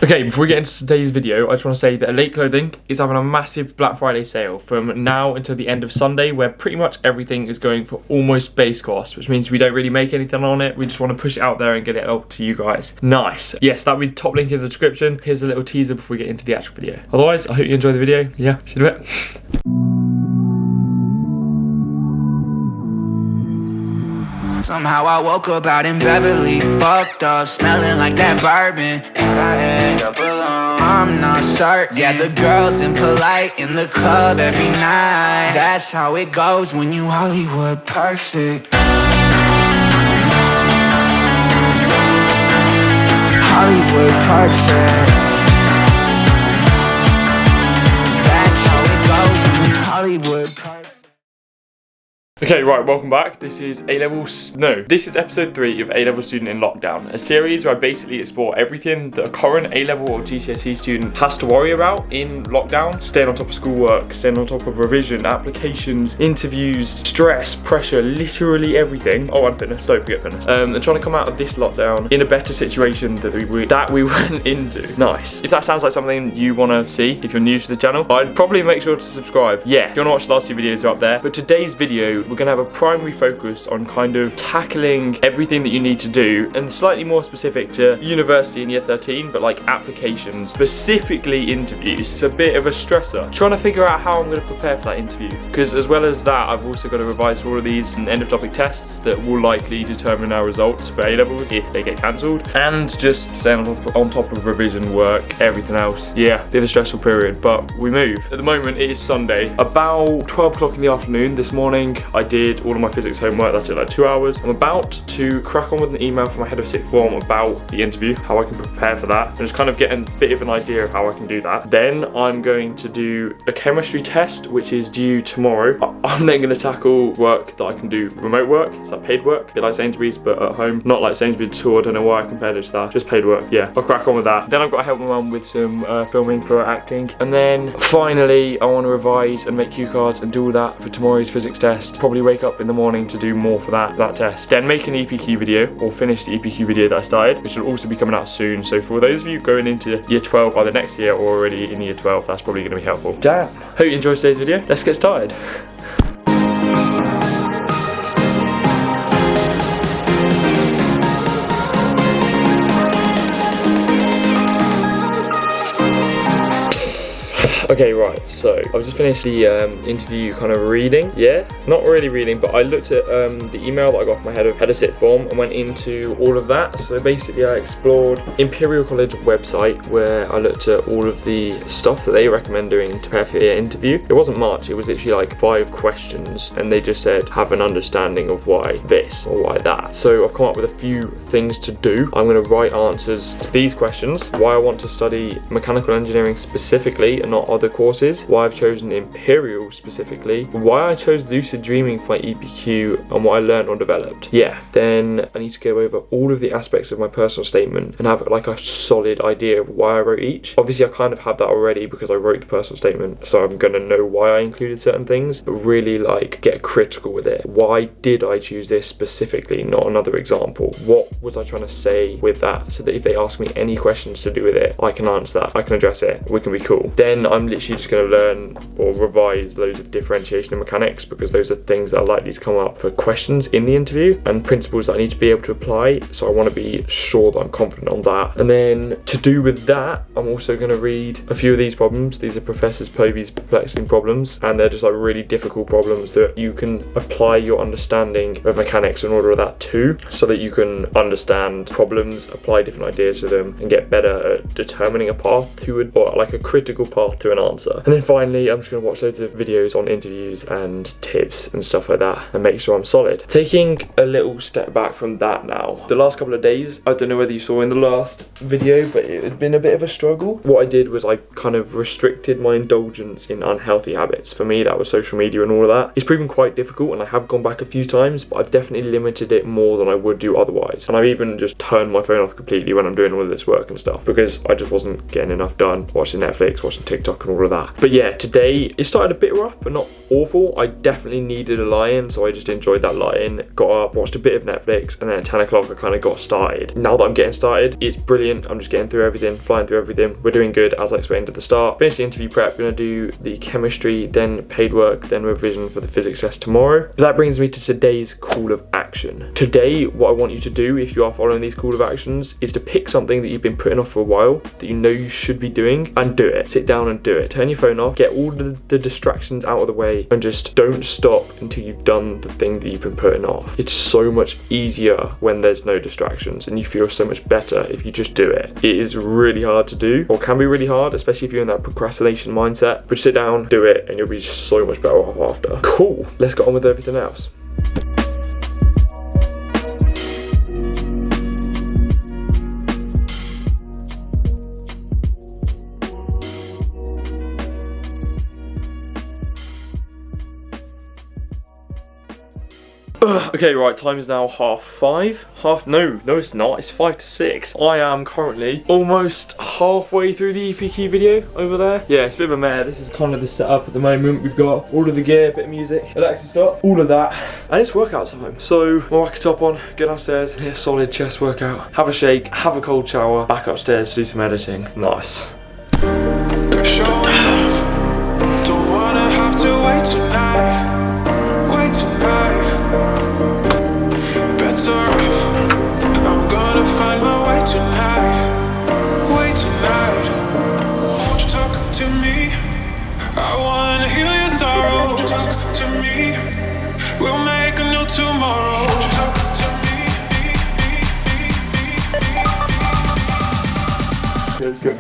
Okay, before we get into today's video, I just want to say that Elite Clothing is having a massive Black Friday sale from now until the end of Sunday, where pretty much everything is going for almost base cost, which means we don't really make anything on it. We just want to push it out there and get it out to you guys. Nice. Yes, that'll be top link in the description. Here's a little teaser before we get into the actual video. Otherwise, I hope you enjoy the video. Yeah, see you in a bit. Somehow I woke up out in Beverly, fucked up, smelling like that bourbon, and I end up alone. I'm not certain. Yeah, the girls impolite in the club every night. That's how it goes when you Hollywood perfect. Hollywood perfect. That's how it goes when you Hollywood perfect. Okay, right, welcome back. This is this is episode 3 of A-Level Student in Lockdown, a series where I basically explore everything that a current A-Level or GCSE student has to worry about in lockdown. Staying on top of schoolwork, staying on top of revision, applications, interviews, stress, pressure, literally everything. Oh, and fitness, don't forget fitness. And trying to come out of this lockdown in a better situation that we went into. Nice. If that sounds like something you want to see, if you're new to the channel, I'd probably make sure to subscribe. Yeah, if you want to watch the last 2 videos, they're up there. But today's video, we're going to have a primary focus on kind of tackling everything that you need to do, and slightly more specific to university in year 13, but like applications, specifically interviews. It's a bit of a stressor. Trying to figure out how I'm going to prepare for that interview, because as well as that, I've also got to revise all of these end of topic tests that will likely determine our results for A-levels if they get cancelled, and just staying on top of revision work, everything else. Yeah, bit of a stressful period, but we move. At the moment, it is Sunday, about 12 o'clock in the afternoon. This morning, I did all of my physics homework. That took like 2 hours. I'm about to crack on with an email from my head of sixth form about the interview, how I can prepare for that, and just kind of get a bit of an idea of how I can do that. Then I'm going to do a chemistry test, which is due tomorrow. I'm then going to tackle work that I can do remote work. It's like paid work, a bit like Sainsbury's, but at home. Not like Sainsbury's at all. I don't know why I compared it to that. Just paid work. Yeah, I'll crack on with that. Then I've got to help my mum with some filming for acting. And then finally, I want to revise and make cue cards and do all that for tomorrow's physics test. Probably wake up in the morning to do more for that test. Then make an EPQ video, or finish the EPQ video that I started, which will also be coming out soon. So for those of you going into year 12 either next year or already in year 12, that's probably going to be helpful. Damn. Hope you enjoyed today's video. Let's get started. Okay, right, so I've just finished the interview kind of reading. Yeah, not really reading, but I looked at the email that I got from my head of sixth form and went into all of that. So basically I explored Imperial College website, where I looked at all of the stuff that they recommend doing to prepare for your interview. It wasn't much, it was literally like 5 questions, and they just said have an understanding of why this or why that. So I've come up with a few things to do. I'm going to write answers to these questions: why I want to study mechanical engineering specifically and not other courses, why I've chosen Imperial specifically, why I chose lucid dreaming for my EPQ, and what I learned or developed. Yeah, then I need to go over all of the aspects of my personal statement and have like a solid idea of why I wrote each. Obviously I kind of have that already because I wrote the personal statement, so I'm going to know why I included certain things, but really like get critical with it. Why did I choose this specifically, not another example? What was I trying to say with that, so that if they ask me any questions to do with it, I can answer that, I can address it, we can be cool. Then I'm literally just going to learn or revise loads of differentiation and mechanics, because those are things that are likely to come up for questions in the interview, and principles that I need to be able to apply, so I want to be sure that I'm confident on that. And then to do with that, I'm also going to read a few of these problems. These are Professor Tobi's perplexing problems, and they're just like really difficult problems that you can apply your understanding of mechanics and all of that to, so that you can understand problems, apply different ideas to them, and get better at determining a path to it, or like a critical path to an answer. And then finally, I'm just going to watch loads of videos on interviews and tips and stuff like that, and make sure I'm solid. Taking a little step back from that now, the last couple of days, I don't know whether you saw in the last video, but it had been a bit of a struggle. What I did was I kind of restricted my indulgence in unhealthy habits. For me, that was social media and all of that. It's proven quite difficult, and I have gone back a few times, but I've definitely limited it more than I would do otherwise. And I've even just turned my phone off completely when I'm doing all of this work and stuff, because I just wasn't getting enough done, watching Netflix, watching TikTok and all of that. But yeah, today it started a bit rough, but not awful. I definitely needed a lie-in, so I just enjoyed that lie-in. Got up, watched a bit of Netflix, and then at 10 o'clock I kind of got started. Now that I'm getting started, it's brilliant. I'm just getting through everything, flying through everything. We're doing good, as I explained at the start. Finished the interview prep, gonna do the chemistry, then paid work, then revision for the physics test tomorrow. But that brings me to today's call of action. Today, what I want you to do, if you are following these call of actions, is to pick something that you've been putting off for a while, that you know you should be doing, and do it. Sit down and do it. Turn your phone off, get all the distractions out of the way, and just don't stop until you've done the thing that you've been putting off. It's so much easier when there's no distractions, and you feel so much better if you just do it. It is really hard to do, or can be really hard, especially if you're in that procrastination mindset. But sit down, do it, and you'll be so much better off after. Cool, let's get on with everything else. Okay, right, time is now 5:30. No, it's not. It's 5 to 6. I am currently almost halfway through the EPK video over there. Yeah, it's a bit of a mare. This is kind of the setup at the moment. We've got all of the gear, bit of music, Alexa stop, all of that. And it's workout time. So, my racket top on, get downstairs, hit a solid chest workout, have a shake, have a cold shower, back upstairs to do some editing. Nice. Showing off, don't wanna have to wait tonight. Better off, I'm gonna find my way tonight. Won't you talk to me? I wanna heal your sorrow. Won't you talk to me? We'll make a new tomorrow. Won't you talk to me? Let's go.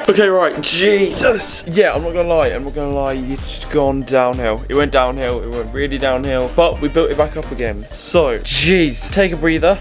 Okay, right, Jesus. Yeah, I'm not gonna lie, it's gone downhill. It went downhill, it went really downhill, but we built it back up again. So, jeez, take a breather.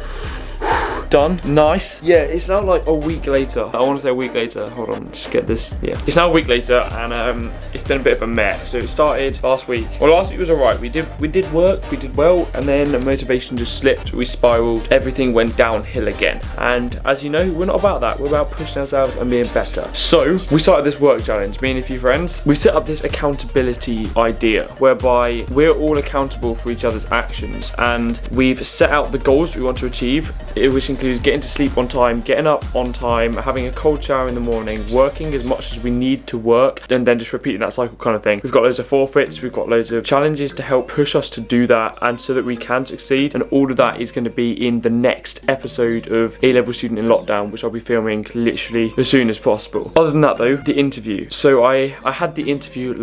Done, nice. Yeah, it's now like a week later. I want to say a week later. Hold on, just get this. Yeah, it's now a week later, and it's been a bit of a mess. So it started last week. Well, last week was alright. We did work, we did well, and then motivation just slipped. We spiraled. Everything went downhill again. And as you know, we're not about that. We're about pushing ourselves and being better. So we started this work challenge. Me and a few friends. We set up this accountability idea whereby we're all accountable for each other's actions, and we've set out the goals we want to achieve, which includes getting to sleep on time, getting up on time, having a cold shower in the morning, working as much as we need to work, and then just repeating that cycle kind of thing. We've got loads of forfeits, we've got loads of challenges to help push us to do that, and so that we can succeed, and all of that is going to be in the next episode of A-Level Student in Lockdown, which I'll be filming literally as soon as possible. Other than that though, the interview. So I had the interview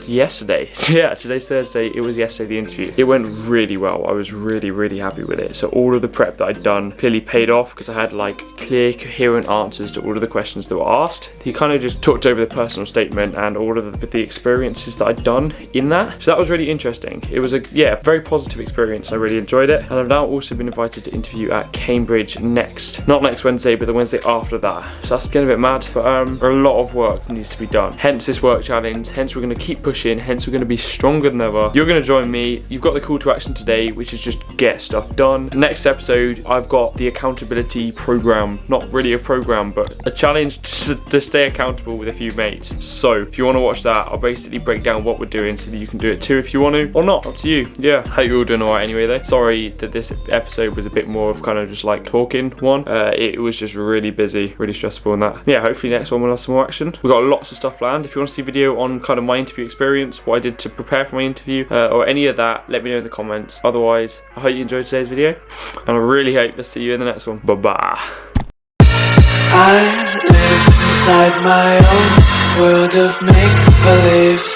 yesterday. Yeah, today's Thursday, it was yesterday the interview. It went really well. I was really happy with it. So all of the prep that I'd done clearly paid off because I had like clear, coherent answers to all of the questions that were asked. He kind of just talked over the personal statement and all of the experiences that I'd done in that. So that was really interesting. It was a very positive experience. I really enjoyed it, and I've now also been invited to interview at Cambridge not next Wednesday, but the Wednesday after that. So that's getting a bit mad, but a lot of work needs to be done. Hence this work challenge. Hence we're going to keep pushing. Hence we're going to be stronger than ever. You're going to join me. You've got the call to action today, which is just get stuff done. Next episode, I've got the the accountability program. Not really a program, but a challenge to stay accountable with a few mates. So if you want to watch that, I'll basically break down what we're doing so that you can do it too if you want to, or not, up to you. Yeah, hope you're all doing alright anyway though. Sorry that this episode was a bit more of kind of just like talking one. It was just really busy, really stressful and that. Yeah, hopefully next one we'll have some more action. We've got lots of stuff planned. If you want to see a video on kind of my interview experience, what I did to prepare for my interview, or any of that, let me know in the comments. Otherwise, I hope you enjoyed today's video, and I really hope to see you in the next one. Bye bye. I live inside my own world of make-believe.